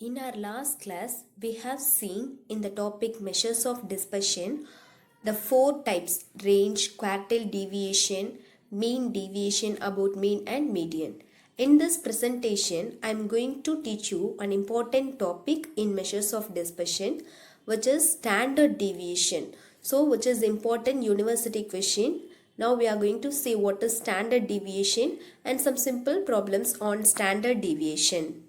In our last class, we have seen in the topic measures of dispersion the four types: range, quartile deviation, mean deviation, about mean, and median. In this presentation, I am going to teach you an important topic in measures of dispersion, which is standard deviation. So, which is important university question. Now we are going to see what is standard deviation and some simple problems on standard deviation.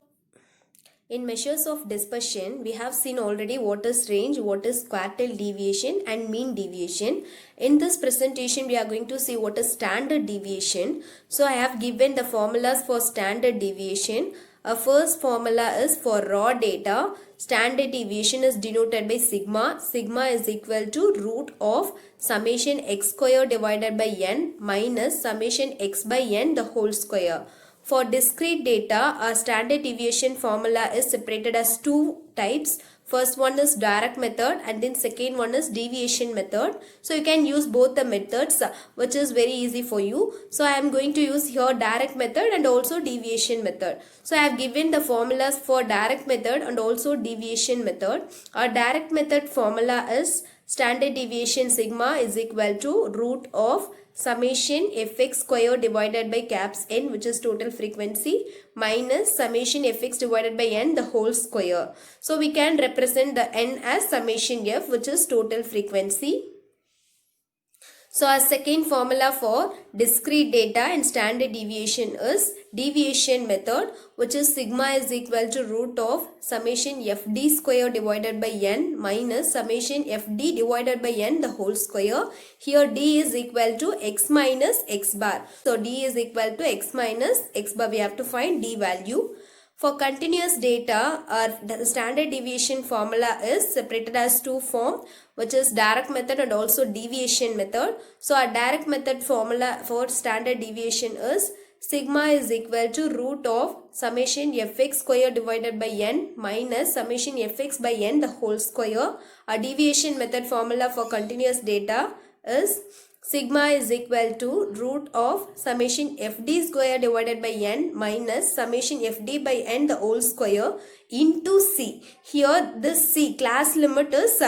In measures of dispersion, we have seen already what is range, what is quartile deviation and mean deviation. In this presentation, we are going to see what is standard deviation. So I have given the formulas for standard deviation. Our first formula is for raw data. Standard deviation is denoted by sigma. Sigma is equal to root of summation x square divided by n minus summation x by n the whole square. For discrete data, our standard deviation formula is separated as two types. First one is direct method and then second one is deviation method. So you can use both the methods, which is very easy for you. So I am going to use here direct method and also deviation method. So I have given the formulas for direct method and also deviation method. Our direct method formula is standard deviation sigma is equal to root of summation fx square divided by caps n, which is total frequency, minus summation fx divided by n the whole square. So we can represent the n as summation f, which is total frequency. So our second formula for discrete data and standard deviation is deviation method, which is sigma is equal to root of summation fd square divided by n minus summation fd divided by n the whole square. Here d is equal to x minus x bar. So d is equal to x minus x bar. We have to find d value. For continuous data, our standard deviation formula is separated as two forms, which is direct method and also deviation method. So our direct method formula for standard deviation is sigma is equal to root of summation fx square divided by n minus summation fx by n the whole square. Our deviation method formula for continuous data is sigma is equal to root of summation fd square divided by n minus summation fd by n the whole square into c. Here this c class limit is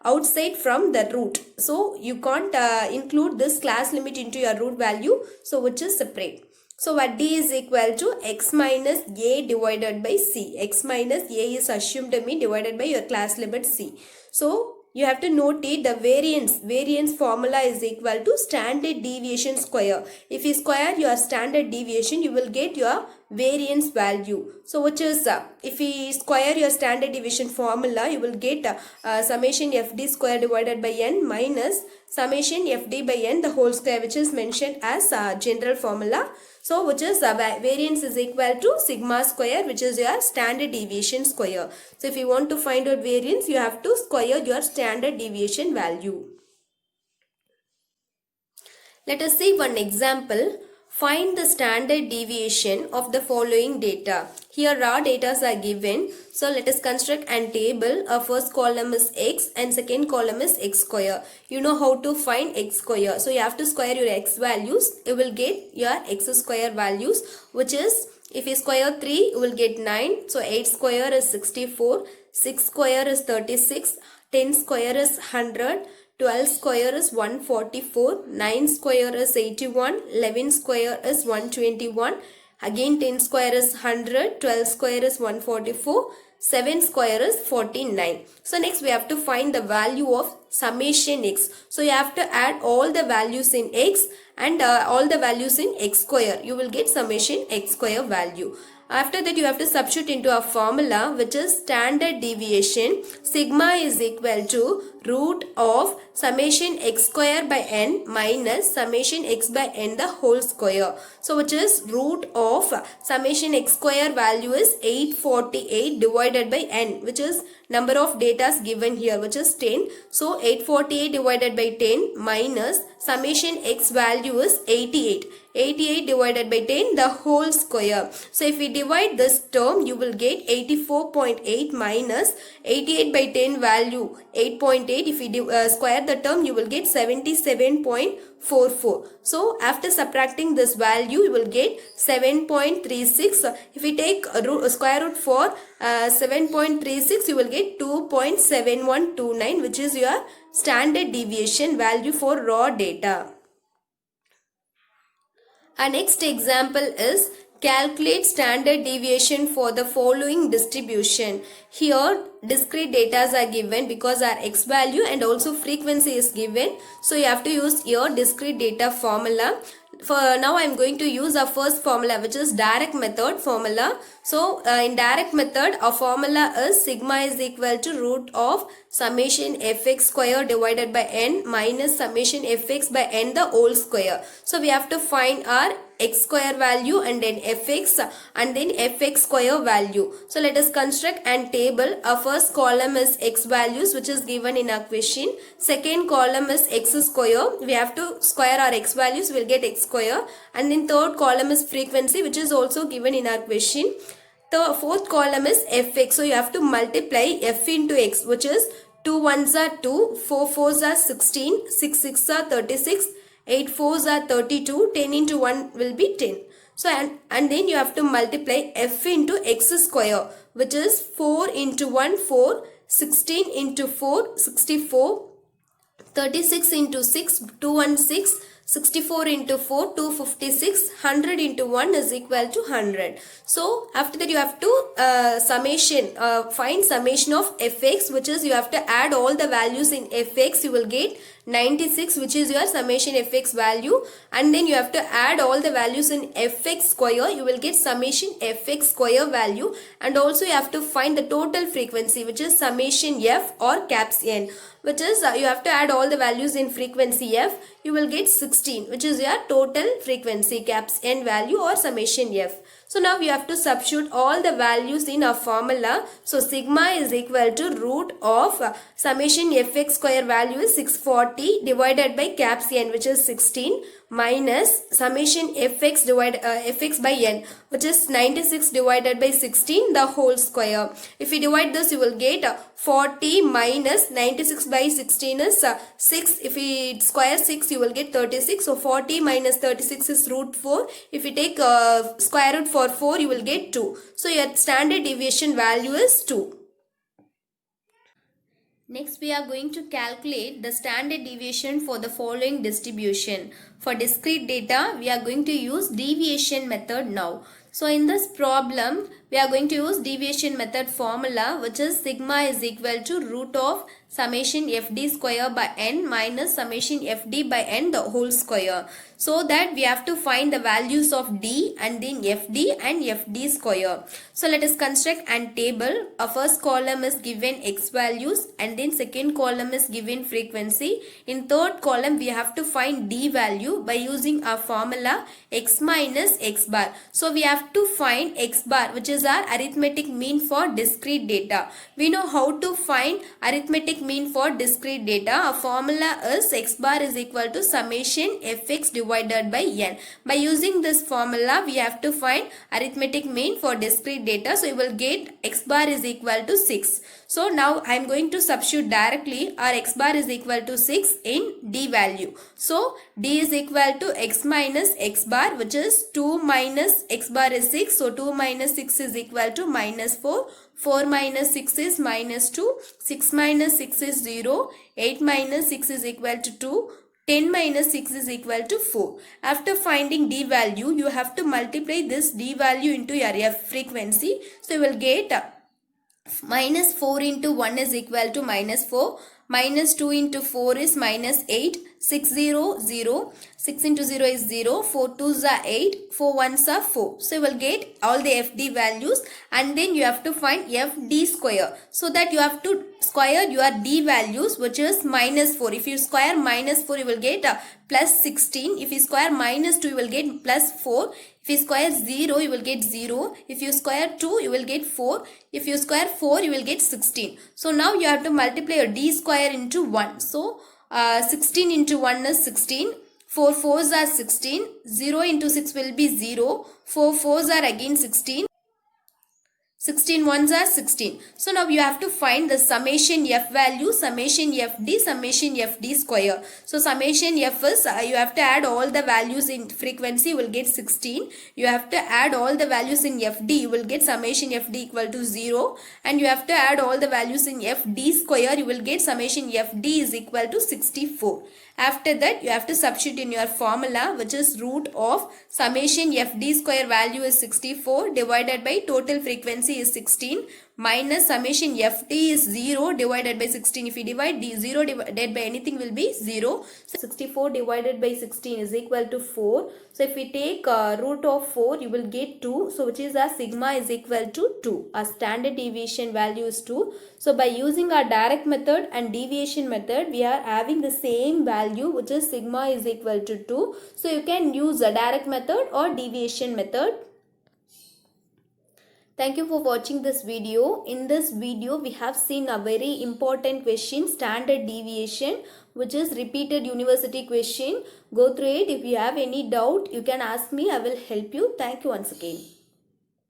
outside from the root. So you can't include this class limit into your root value. So which is separate. So what d is equal to x minus a divided by c. X minus a is assumed to be divided by your class limit c. So you have to notate the variance. Variance formula is equal to standard deviation square. If you square your standard deviation, you will get your variance value. So which is, if you square your standard deviation formula, you will get summation fd square divided by n minus summation fd by n the whole square, which is mentioned as general formula. So which is variance is equal to sigma square, which is your standard deviation square. So if you want to find out variance, you have to square your standard deviation value. Let us see one example. Find the standard deviation of the following data. Here raw data are given. So let us construct a table. Our first column is x and second column is x square. You know how to find x square. So you have to square your x values. You will get your x square values, which is, if you square 3, you will get 9. So 8 square is 64. 6 square is 36. 10 square is 100. 12 square is 144, 9 square is 81, 11 square is 121, again 10 square is 100, 12 square is 144, 7 square is 49. So next we have to find the value of summation x. So you have to add all the values in x and all the values in x square. You will get summation x square value. After that you have to substitute into a formula, which is standard deviation. Sigma is equal to root of summation x square by n minus summation x by n the whole square. So which is root of summation x square value is 848 divided by n, which is number of data given here, which is 10. So 848 divided by 10 minus summation x value is 88. 88 divided by 10 the whole square. So if we divide this term, you will get 84.8 minus 88 by 10 value 8.8 8, if you square the term, you will get 77.44. So after subtracting this value, you will get 7.36. If we take square root for 7.36, you will get 2.7129, which is your standard deviation value for raw data. Our next example is calculate standard deviation for the following distribution. Here discrete data are given because our x value and also frequency is given. So you have to use your discrete data formula. For now I am going to use our first formula, which is direct method formula. So in direct method, our formula is sigma is equal to root of summation fx square divided by n minus summation fx by n the whole square. So we have to find our x square value and then fx and then fx square value. So let us construct an table. Our first column is x values, which is given in our question. Second column is x square. We have to square our x values, we will get x square. And then third column is frequency, which is also given in our question. The fourth column is fx. So you have to multiply f into x, which is 2 1s are 2, 4 4s are 16, 6 6 are 36, 8 4s are 32, 10 into 1 will be 10. So and then you have to multiply f into x square, which is 4 into 1 4, 16 into 4 64, 36 into 6 216, 64 into 4 256, 100 into 1 is equal to 100. So after that you have to find summation of fx, which is you have to add all the values in fx. You will get 96, which is your summation fx value, and then you have to add all the values in fx square. You will get summation fx square value, and also you have to find the total frequency, which is summation f or caps n, which is you have to add all the values in frequency f. You will get 16, which is your total frequency caps n value or summation f. So now we have to substitute all the values in our formula. So sigma is equal to root of summation fx square value is 640 divided by caps n, which is 16, minus summation fx fx by n, which is 96 divided by 16 the whole square. If you divide this, you will get 40 minus 96 by 16 is 6. If we square 6, you will get 36. So 40 minus 36 is root 4. If you take square root for 4, you will get 2. So your standard deviation value is 2. Next, we are going to calculate the standard deviation for the following distribution. For discrete data, we are going to use deviation method now. So in this problem, we are going to use deviation method formula, which is sigma is equal to root of summation fd square by n minus summation fd by n the whole square. So that we have to find the values of d and then fd and fd square. So let us construct an table. Our first column is given x values, and then second column is given frequency. In third column, we have to find d value by using our formula x minus x bar. So we have to find x bar, which is our arithmetic mean for discrete data. We know how to find arithmetic mean for discrete data. Our formula is x bar is equal to summation fx divided by n. By using this formula, we have to find arithmetic mean for discrete data. So we will get x bar is equal to 6. So now I am going to substitute directly. Our x bar is equal to 6 in d value. So d is equal to x minus x bar, which is 2 minus x bar is 6. So 2 minus 6 is equal to minus 4. 4 minus 6 is minus 2. 6 minus 6 is 0. 8 minus 6 is equal to 2. 10 minus 6 is equal to 4. After finding d value, you have to multiply this d value into your f frequency. So you will get minus 4 into 1 is equal to minus 4. Minus 2 into 4 is minus 8. 6 0 0. 6 into 0 is 0. 4 2s are 8. 4 1s are 4. So you will get all the fd values, and then you have to find fd square. So that you have to square your d values, which is minus 4. If you square minus 4, you will get plus 16. If you square minus 2, you will get plus 4. If you square 0, you will get 0. If you square 2, you will get 4. If you square 4, you will get 16. So now you have to multiply your d square into 1. So 16 into 1 is 16. 4 4s are 16. 0 into 6 will be 0. 4 4s are again 16. 16 ones are 16. So now you have to find the summation f value, summation fd, summation fd square. So summation f is, you have to add all the values in frequency, you will get 16. You have to add all the values in fd, you will get summation fd equal to 0. And you have to add all the values in fd square, you will get summation fd is equal to 64. After that, you have to substitute in your formula, which is root of summation fd square value is 64 divided by total frequency is 16 minus summation fd is 0 divided by 16. If you divide 0 divided by anything will be 0. So 64 divided by 16 is equal to 4. So if we take root of 4, you will get 2. So which is our sigma is equal to 2. Our standard deviation value is 2. So by using our direct method and deviation method, we are having the same value, which is sigma is equal to 2. So you can use a direct method or deviation method. Thank you for watching this video. In this video, we have seen a very important question, standard deviation, which is repeated university question. Go through it. If you have any doubt, you can ask me. I will help you. Thank you once again.